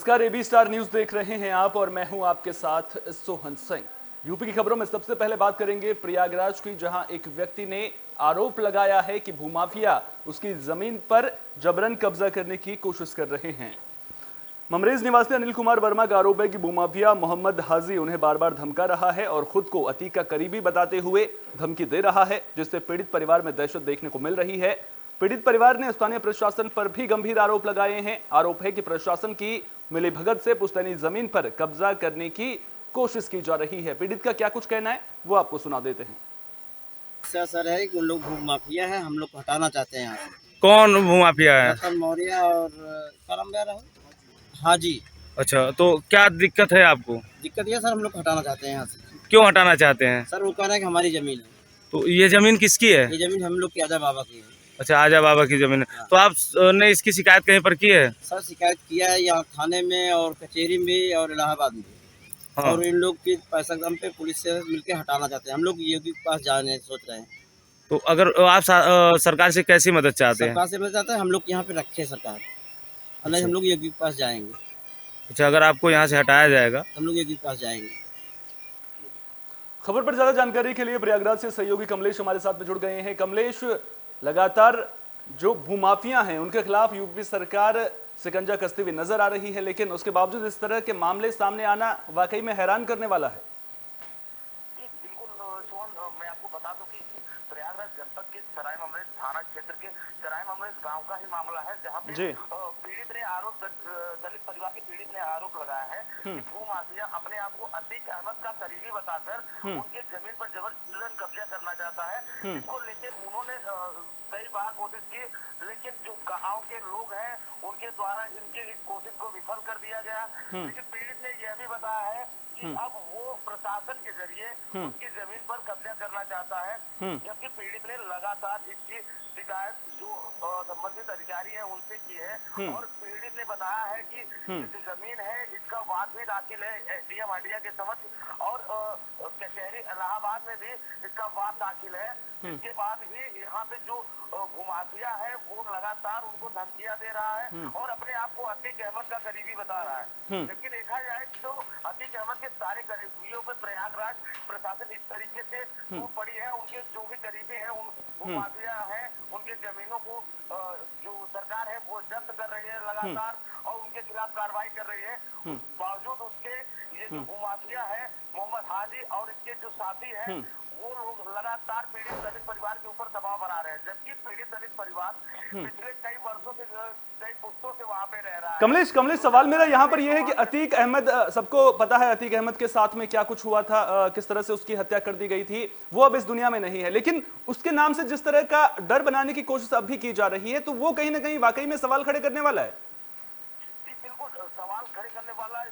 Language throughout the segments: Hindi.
नमस्कार, एबी स्टार न्यूज देख रहे हैं आप और मैं हूं आपके साथ सोहन सिंह। यूपी की खबरों में सबसे पहले बात करेंगे प्रयागराज की, जहां एक व्यक्ति ने आरोप लगाया है कि भूमाफिया उसकी जमीन पर जबरन कब्जा करने की कोशिश कर रहे हैं। ममरेज निवासी अनिल कुमार वर्मा का आरोप है कि भूमाफिया मोहम्मद हाजी उन्हें बार बार धमका रहा है और खुद को अतीक का करीबी बताते हुए धमकी दे रहा है, जिससे पीड़ित परिवार में दहशत देखने को मिल रही है। पीड़ित परिवार ने स्थानीय प्रशासन पर भी गंभीर आरोप लगाए हैं। आरोप है कि प्रशासन की मिलीभगत से पुश्तैनी जमीन पर कब्जा करने की कोशिश की जा रही है। पीड़ित का क्या कुछ कहना है वो आपको सुना देते हैं। सर है कि उन लोग भू माफिया है, हम लोग को हटाना चाहते हैं यहाँ से। कौन भूमाफिया है? रतन मौर्य और करम राहुल हाजी। अच्छा, तो क्या दिक्कत है आपको? दिक्कत ये सर, हम लोग को हटाना चाहते हैं यहाँ से। क्यों हटाना चाहते हैं? सर वो कह रहे हैं कि हमारी जमीन है। तो ये जमीन किसकी है? ये जमीन हम लोग की आजा बाबा की है। अच्छा, आजा बाबा की जमीन है। हाँ। तो आप ने इसकी शिकायत कहीं पर की है? सर शिकायत किया है यहाँ थाने में और कचहरी में और इलाहाबाद में। हाँ। और इन लोग की पैसा दम पे पुलिस से मिलकर हटाना चाहते हैं। हम लोग योगी के पास जाने सोच रहे हैं। तो अगर आप सरकार से कैसी मदद चाहते हैं? सरकार से मिल जाता है, हम लोग यहाँ पे रखे सरकार, और नहीं हम लोग योगी के पास जाएंगे। अच्छा, अगर आपको यहाँ से हटाया जाएगा? हम लोग योगी के पास जाएंगे। खबर पर ज्यादा जानकारी के लिए प्रयागराज से सहयोगी कमलेश हमारे साथ में जुड़ गए हैं। कमलेश, लगातार जो भूमाफिया हैं उनके खिलाफ यूपी सरकार शिकंजा कसती हुई नजर आ रही है, लेकिन उसके बावजूद इस तरह के मामले सामने आना वाकई में हैरान करने वाला है। जी बिल्कुल सोहन, मैं आपको बता दूं कि प्रयागराज जनपद के सराय ममरेज थाना क्षेत्र के सराय ममरेज गांव का ही मामला है, जहां पे पीड़ित ने आरोप, दलित परिवार के पीड़ित ने आरोप लगाया है कि भूमाफिया अपने आप को अतीक अहमद का करीबी बताकर उनके जमीन पर जबरन कब्जा करना चाहता है। इसको लेकर उन्होंने कई बार कोशिश की, लेकिन जो गांव के लोग हैं उनके द्वारा इनकी इस कोशिश को विफल कर दिया गया। लेकिन पीड़ित ने यह भी बताया है कि अब वो प्रशासन के जरिए उसकी जमीन पर कब्जा करना चाहता है, जबकि पीड़ित ने लगातार इसकी शिकायत जो संबंधित अधिकारी है उनसे की है। और पीड़ित ने बताया है कि जो जमीन है इसका वाद भी दाखिल है एसडीएम हंडिया के समक्ष, और कचहरी इलाहाबाद में भी इसका वाद दाखिल है। इसके बाद भी यहाँ पे जो भूमाफिया है वो लगातार उनको धमकियां दे रहा है और अपने आप को अतीक अहमद का करीबी बता रहा है। जबकि देखा जाए तो अतीक अहमद के सारे करीबियों पे प्रयागराज प्रशासन इस तरीके से टूट पड़ी है। उनके जो भी करीबी है, उन भूमाफिया है, उनके जमीनों को जो सरकार है वो जब्त कर रही है लगातार और उनके खिलाफ कार्रवाई कर रही है। बावजूद उसके ये जो भूमाफिया है मोहम्मद हाजी और इसके जो साथी है वो लोग लगातार पीड़ित दलित परिवार के ऊपर दबाव बना रहे हैं, जबकि पीड़ित दलित परिवार पिछले कई वर्षों से, कई पुश्तों से वहां पे रह रहा है। कमलेश, सवाल मेरा यहाँ पर यह है कि अतीक अहमद, सबको पता है अतीक अहमद के साथ में क्या कुछ हुआ था, किस तरह से उसकी हत्या कर दी गई थी, वो अब इस दुनिया में नहीं है, लेकिन उसके नाम से जिस तरह का डर बनाने की कोशिश अब भी की जा रही है, तो वो कहीं ना कहीं वाकई में सवाल खड़े करने वाला है। जी बिल्कुल, सवाल खड़े करने वाला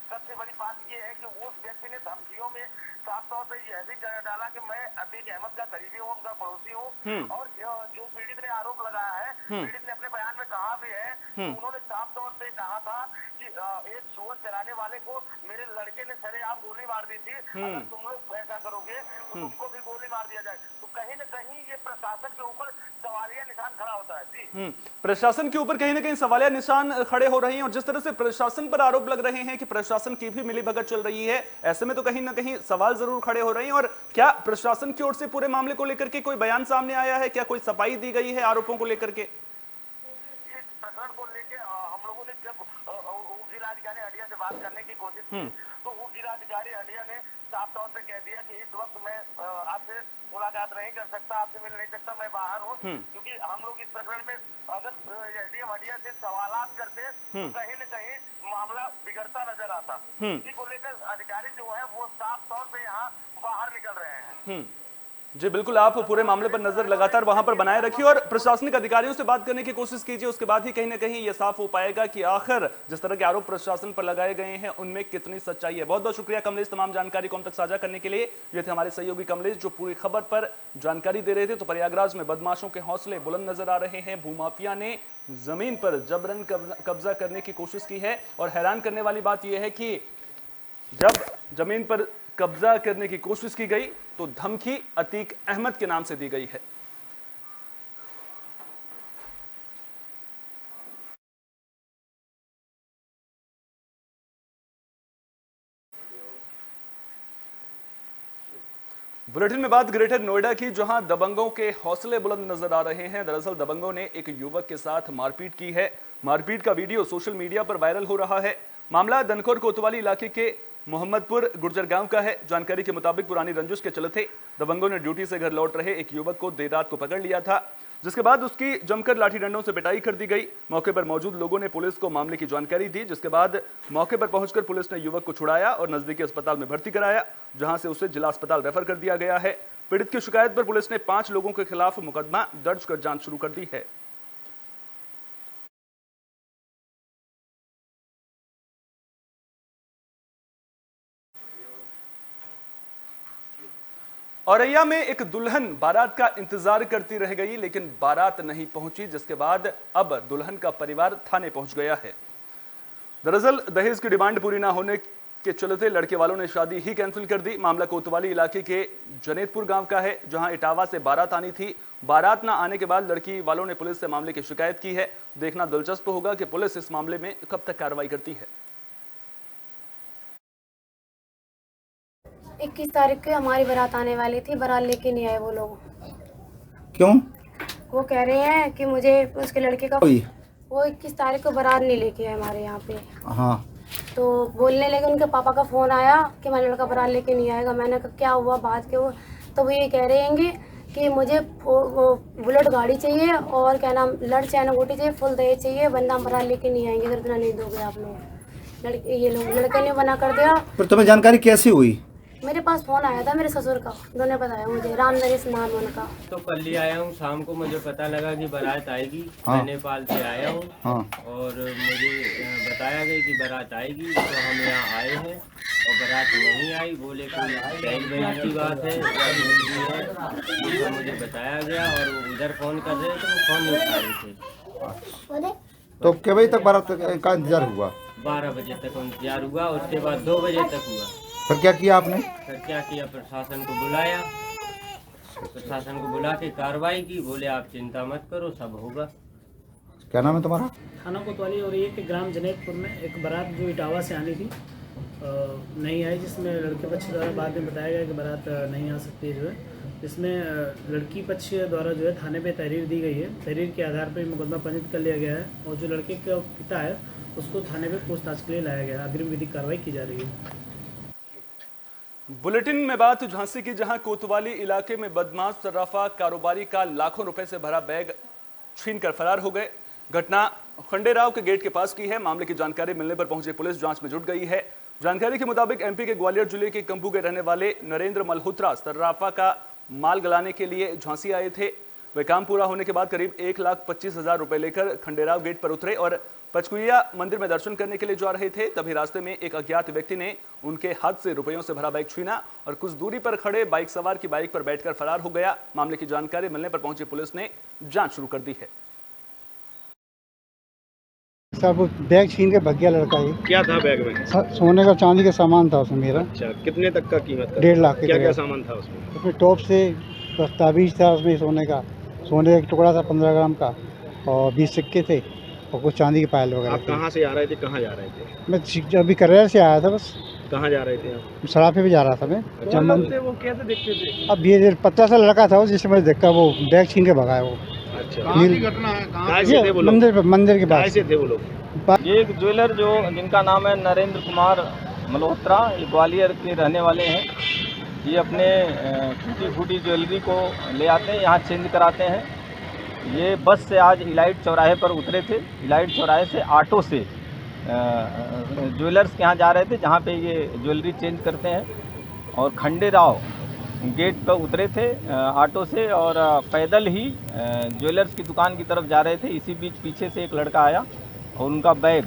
सबसे बड़ी बात यह है कि उस व्यक्ति ने धमकियों में साफ तौर पे यह भी डाला कि मैं अतीक अहमद का करीबी हूँ, उनका पड़ोसी हूँ। और जो पीड़ित ने आरोप लगाया है, पीड़ित ने अपने बयान में कहा भी है कि उन्होंने साफ तौर पे कहा था कि एक सुअर चराने वाले को मेरे लड़के ने सरेआम गोली मार दी थी, अगर तुम लोग ऐसा करोगे तो तुमको भी गोली मार दिया जाए। तो कहीं न कहीं ये प्रशासन के ऊपर सवालिया निशान खड़ा होता है। जी, प्रशासन के ऊपर कहीं ना कहीं सवालिया निशान खड़े हो रहे हैं, और जिस तरह से प्रशासन पर आरोप लग रहे हैं कि प्रशासन की भी मिलीभगत चल रही है, ऐसे में तो कहीं ना कहीं सवाल जरूर खड़े हो रहे हैं। और क्या प्रशासन की ओर से पूरे मामले को लेकर के कोई बयान सामने आया है, क्या कोई सफाई दी गई है आरोपों को लेकर के? इस प्रकरण को लेकर हम लोगों ने जब उप जिलाधिकारी हंडिया से बात करने की कोशिश की, तो उप जिलाधिकारी हंडिया ने साफ तौर पे कह दिया कि इस वक्त मैं आपसे मुलाकात नहीं कर सकता, आपसे मिल नहीं सकता, मैं बाहर हूँ। क्योंकि हम लोग इस प्रकरण में अगर एसडीएम हंडिया से सवालात करते तो कहीं न कहीं मामला बिगड़ता नजर आता। इसी को लेकर अधिकारी जो है वो साफ तौर पे यहाँ बाहर निकल रहे हैं। जी बिल्कुल, आप पूरे मामले पर नजर लगातार वहां पर बनाए रखिए और प्रशासनिक अधिकारियों से बात करने की कोशिश कीजिए। उसके बाद ही कहीं ना कहीं यह साफ हो पाएगा कि आखिर जिस तरह के आरोप प्रशासन पर लगाए गए हैं उनमें कितनी सच्चाई है। बहुत बहुत शुक्रिया कमलेश, तमाम जानकारी को हम तक साझा करने के लिए। ये थे हमारे सहयोगी कमलेश जो पूरी खबर पर जानकारी दे रहे थे। तो प्रयागराज में बदमाशों के हौसले बुलंद नजर आ रहे हैं। भूमाफिया ने जमीन पर जबरन कब्जा करने की कोशिश की है, और हैरान करने वाली बात यह है कि जब जमीन पर कब्जा करने की कोशिश की गई तो धमकी अतीक अहमद के नाम से दी गई है। बुलेटिन में बात ग्रेटर नोएडा की, जहां दबंगों के हौसले बुलंद नजर आ रहे हैं। दरअसल दबंगों ने एक युवक के साथ मारपीट की है। मारपीट का वीडियो सोशल मीडिया पर वायरल हो रहा है। मामला दनखोर कोतवाली इलाके के मोहम्मदपुर गुर्जर गांव का है। जानकारी के मुताबिक पुरानी रंजिश के चलते दबंगों ने ड्यूटी से घर लौट रहे एक युवक को देर रात को पकड़ लिया था, जिसके बाद उसकी जमकर लाठी डंडों से पिटाई कर दी गई। मौके पर मौजूद लोगों ने पुलिस को मामले की जानकारी दी, जिसके बाद मौके पर पहुंचकर पुलिस ने युवक को छुड़ाया और नजदीकी अस्पताल में भर्ती कराया, जहां से उसे जिला अस्पताल रेफर कर दिया गया है। पीड़ित की शिकायत पर पुलिस ने 5 लोगों के खिलाफ मुकदमा दर्ज कर जांच शुरू कर दी है। औरैया में एक दुल्हन बारात का इंतजार करती रह गई, लेकिन बारात नहीं पहुंची, जिसके बाद अब दुल्हन का परिवार थाने पहुंच गया है। दरअसल दहेज की डिमांड पूरी ना होने के चलते लड़के वालों ने शादी ही कैंसिल कर दी। मामला कोतवाली इलाके के जनेतपुर गांव का है, जहां इटावा से बारात आनी थी। बारात न आने के बाद लड़की वालों ने पुलिस से मामले की शिकायत की है। देखना दिलचस्प होगा कि पुलिस इस मामले में कब तक कार्रवाई करती है। 21 तारीख को हमारी बारात आने वाली थी, बारात लेके नहीं आए वो लोग। क्यों? वो कह रहे हैं कि मुझे उसके लड़के का कोई? वो 21 तारीख को बारात नहीं लेके आए हमारे यहाँ पे। हाँ। तो बोलने लगे, उनके पापा का फोन आया कि मेरा लड़का बारात लेके नहीं आएगा। मैंने कहा क्या हुआ, बात के वो तो वो ये कह रहे हैं कि मुझे वो बुलेट गाड़ी चाहिए और क्या नाम लड़ चैन गोटी चाहिए, फुल दहेज चाहिए, वरना बारात लेके नहीं आएंगे, अगर इतना नहीं दोगे आप लोग। ये लोग लड़के ने मना कर दिया। पर तुम्हें जानकारी कैसे हुई? मेरे पास फोन आया था मेरे ससुर का, उन्होंने बताया मुझे, राम नरेश नाम है उनका। तो कल ही आया हूँ, शाम को मुझे पता लगा कि बारात आएगी। हाँ। मैं नेपाल से आया हूँ। हाँ। और मुझे बताया गया कि बारात आएगी, तो हम यहाँ आए हैं और बारात नहीं आई। बोले कोई दहेज वहेज की बात है या हिंदी है, तो मुझे बताया गया। और वो उधर फोन कर रहे थे, वो फोन नहीं उठा रहे थे। तो कितने बजे तक बारात का इंतजार हुआ? 12 बजे तक इंतजार हुआ, उसके बाद 2 बजे तक हुआ। फिर क्या किया आपने? फिर क्या किया, प्रशासन को बुलाया, प्रशासन को बुला के कार्रवाई की। बोले आप चिंता मत करो, सब होगा। क्या नाम है तुम्हारा? थाना कोतवाली और ये के ग्राम जनेतपुर में एक बारात जो इटावा से आनी थी नहीं आई, जिसमें लड़के पक्ष द्वारा बाद में बताया गया कि बारात नहीं आ सकती है जो है, जिसमें लड़की पक्ष द्वारा जो है थाने पे तहरीर दी गई है। तहरीर के आधार पर मुकदमा पंजीकृत कर लिया गया है और जो लड़के का पिता है उसको थाने पे पूछताछ के लिए लाया गया है। अग्रिम विधिक कार्रवाई की जा रही है। बुलेटिन में बात झांसी की, जहां कोतवाली इलाके में बदमाश सर्राफा कारोबारी का लाखों रुपए से भरा बैग छीनकर फरार हो गए। घटना खंडेराव के गेट के पास की है। मामले की जानकारी मिलने पर पहुंची पुलिस जांच में जुट गई है। जानकारी के मुताबिक एमपी के ग्वालियर जिले के कंपू के रहने वाले नरेंद्र मल्होत्रा सर्राफा का माल गलाने के लिए झांसी आए थे। वे काम पूरा होने के बाद करीब 1,25,000 रुपए लेकर खंडेराव गेट पर उतरे और पचकुइया मंदिर में दर्शन करने के लिए जा रहे थे। तभी रास्ते में एक अज्ञात व्यक्ति ने उनके हाथ से रुपयों से भरा बैग छीना और कुछ दूरी पर खड़े बाइक सवार की बाइक पर बैठकर फरार हो गया। मामले की जानकारी मिलने पर पहुंची पुलिस ने जांच शुरू कर दी है। सब बैग छीन के भाग गया लड़का। ये क्या था बैग में? सोने का चांदी का सामान था उसमें मेरा। अच्छा, कितने तक का कीमत था? 1.5 लाख के। क्या क्या सामान था उसमें? उसमें टॉप से दस्तावेज था, उसमें सोने का एक टुकड़ा था 15 ग्राम का और 20 सिक्के थे और कुछ चांदी के पायल वगैरह। आप कहाँ से आ रहे थे, कहाँ जा रहे थे? मैं अभी करेर से आया था बस। कहाँ जा रहे थे आप? सराफे पे जा रहा था मैं। वो कैसे दिखते थे? अब ये पतला सा लड़का था जिससे मुझे देखा, वो बैग छीन के भगाया वो। अच्छा, घटना है मंदिर के पास से थे वो लोग? ये एक ज्वेलर जो जिनका नाम है नरेंद्र कुमार मल्होत्रा, ये ग्वालियर के रहने वाले हैं। ये अपने टूटी फूटी ज्वेलरी को ले आते हैं, यहाँ चेंज कराते हैं। ये बस से आज इलाइट चौराहे पर उतरे थे। इलाइट चौराहे से ऑटो से ज्वेलर्स के यहाँ जा रहे थे, जहाँ पे ये ज्वेलरी चेंज करते हैं। और खंडेराव गेट पर उतरे थे ऑटो से और पैदल ही ज्वेलर्स की दुकान की तरफ जा रहे थे। इसी बीच पीछे से एक लड़का आया और उनका बैग।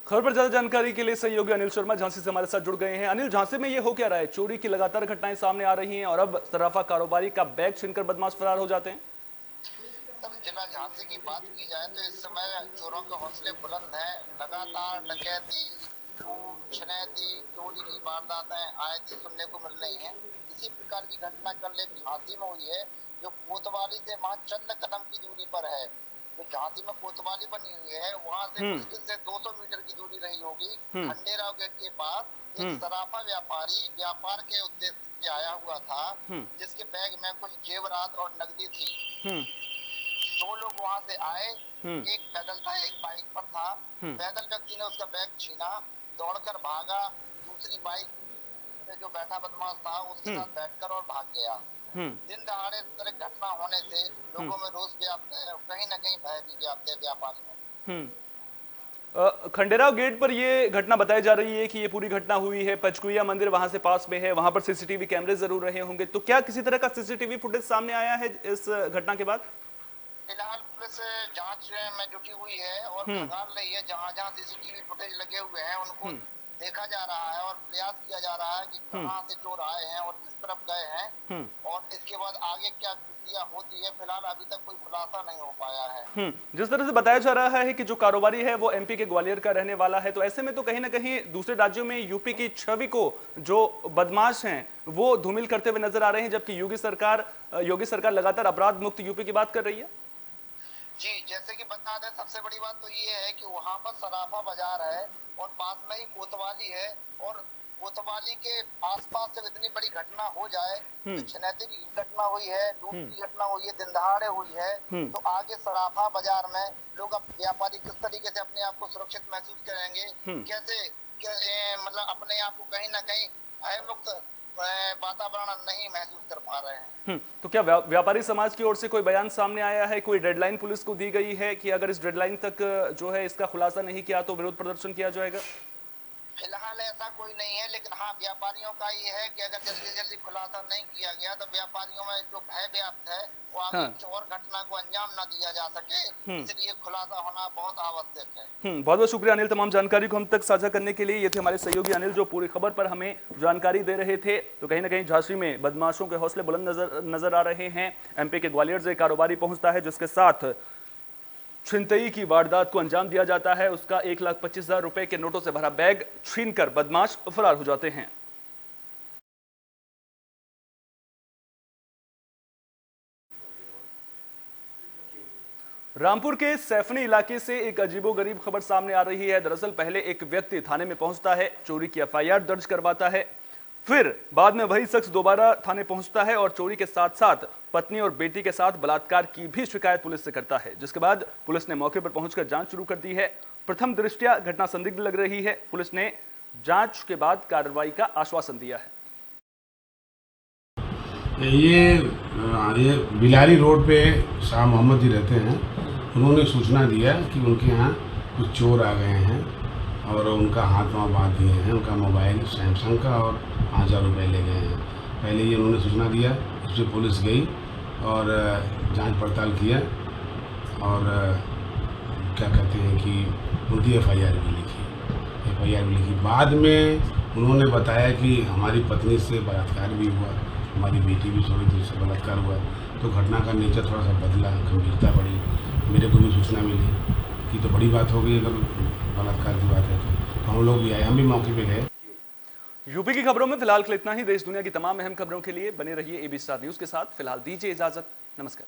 खबर पर ज्यादा जानकारी के लिए सहयोगी अनिल शर्मा झांसी से हमारे साथ जुड़ गए हैं। अनिल, झांसी में ये हो क्या रहा है? चोरी की लगातार घटनाएं सामने आ रही हैं और अब सर्राफा कारोबारी का बैग छीनकर बदमाश फरार हो जाते हैं। जिला झांसी की बात की जाए तो इस समय चोरों के हौसले बुलंद हैं। लगातार डकैती, छनैती, चोरी की वारदातें आए दिन सुनने को मिल रही हैं। इसी प्रकार की घटना कल एक झांसी में हुई है, जो कोतवाली से वहां चंद कदम की दूरी पर है। जो झांसी में कोतवाली बनी हुई है वहाँ से मुश्किल से 200 मीटर की दूरी रही होगी। खंडेराव गेट के पास एक सराफा व्यापारी व्यापार के उद्देश्य से आया हुआ था, जिसके बैग में कुछ जेवरात और नकदी थी। 2 लोग वहाँ से आए, एक पैदल था एक बाइक पर था। पैदल व्यक्ति ने उसका बैग छीना, दौड़कर भागा, दूसरी बाइक में जो बैठा बदमाश था उसके साथ बैठकर और भाग गया। दिन दहाड़े इस तरह घटना होने से लोगों में रोष व्याप्त है और कहीं न कहीं भय भी व्याप्त है व्यापारियों में। खंडेराव गेट पर ये घटना बताई जा रही है कि ये पूरी घटना हुई है। पंचकुइया मंदिर वहां से पास में है, वहां पर सीसीटीवी कैमरे जरूर रहे होंगे, तो क्या किसी तरह का सीसीटीवी फुटेज सामने आया है इस घटना के बाद? फिलहाल पुलिस जांच में जुटी हुई है और खंगाल रही है। जहां जहां सीसीटीवी फुटेज लगे हुए हैं उनको देखा जा रहा है और प्रयास किया जा रहा है कि कहां से चोर आए हैं और किस तरफ गए हैं और इसके बाद आगे क्या प्रक्रिया होती है, फिलहाल अभी तक कोई खुलासा नहीं हो पाया है। जिस तरह से बताया जा रहा है कि जो कारोबारी है वो एमपी के ग्वालियर का रहने वाला है, तो ऐसे में तो कहीं ना कहीं दूसरे राज्यों में यूपी की छवि को जो बदमाश हैं वो धूमिल करते हुए नजर आ रहे हैं, जबकि योगी सरकार लगातार अपराध मुक्त यूपी की बात कर रही है। जी, जैसे कि बता दें, सबसे बड़ी बात तो ये है कि वहाँ पर सराफा बाजार है और पास में ही कोतवाली है और कोतवाली के आसपास जब इतनी बड़ी घटना हो जाए, तो छनैती की घटना हुई है, लूट की घटना हुई है, दिन दहाड़े हुई है, तो आगे सराफा बाजार में लोग अब व्यापारी किस तरीके से अपने आप को सुरक्षित महसूस करेंगे, कैसे मतलब अपने आप को कहीं ना कहीं भय मुक्त वातावरण नहीं महसूस कर पा रहे हैं। तो क्या व्यापारी समाज की ओर से कोई बयान सामने आया है, कोई डेडलाइन पुलिस को दी गई है कि अगर इस डेडलाइन तक जो है इसका खुलासा नहीं किया तो विरोध प्रदर्शन किया जाएगा? फिलहाल ऐसा कोई नहीं है, लेकिन हाँ व्यापारियों का ये है कि अगर जल्दी जल्दी खुलासा नहीं किया गया तो व्यापारियों में जो भय व्याप्त है वो आगे और घटना को अंजाम न दिया जा सके, इसलिए खुलासा होना बहुत आवश्यक है। बहुत बहुत शुक्रिया अनिल, तमाम जानकारी को हम तक साझा करने के लिए। ये थे हमारे सहयोगी अनिल जो पूरी खबर पर हमें जानकारी दे रहे थे। तो कहीं ना कहीं झांसी में बदमाशों के हौसले बुलंद नजर आ रहे हैं। एमपी के ग्वालियर से कारोबारी पहुंचता है जिसके साथ छिनतई की वारदात को अंजाम दिया जाता है। उसका 1,25,000 रुपए के नोटों से भरा बैग छीनकर बदमाश फरार हो जाते हैं। रामपुर के सैफनी इलाके से एक अजीबोगरीब खबर सामने आ रही है। दरअसल पहले एक व्यक्ति थाने में पहुंचता है, चोरी की एफआईआर दर्ज करवाता है, फिर बाद में वही शख्स दोबारा थाने पहुंचता है और चोरी के साथ साथ पत्नी और बेटी के साथ बलात्कार की भी शिकायत पुलिस से करता है, जिसके बाद पुलिस ने मौके पर पहुंचकर जांच शुरू कर दी है। प्रथम दृष्टया घटना संदिग्ध लग रही है। पुलिस ने जांच के बाद कार्रवाई का आश्वासन दिया है। ये बिलारी रोड पे शाह मोहम्मद जी रहते हैं। उन्होंने सूचना दिया कि उनके यहाँ कुछ चोर आ गए हैं और उनका हाथ वहाँ बांध दिए हैं। उनका मोबाइल सैमसंग का और 5,000 रुपये ले गए हैं। पहले ये उन्होंने सूचना दिया, इस पर पुलिस गई और जांच पड़ताल किया और क्या कहते हैं कि उनकी एफआईआर भी लिखी। बाद में उन्होंने बताया कि हमारी पत्नी से बलात्कार भी हुआ, हमारी बेटी भी थोड़ी देर से बलात्कार हुआ। तो घटना का नेचर थोड़ा सा बदला, गंभीरता बढ़ी। मेरे को भी सूचना मिली कि तो बड़ी बात हो गई, अगर बलात्कार की बात है तो हम लोग भी आए, हम भी मौके पे गए। यूपी की खबरों में फिलहाल के लिए इतना ही। देश दुनिया की तमाम अहम खबरों के लिए बने रहिए ABC स्टार न्यूज के साथ। फिलहाल दीजिए इजाजत, नमस्कार।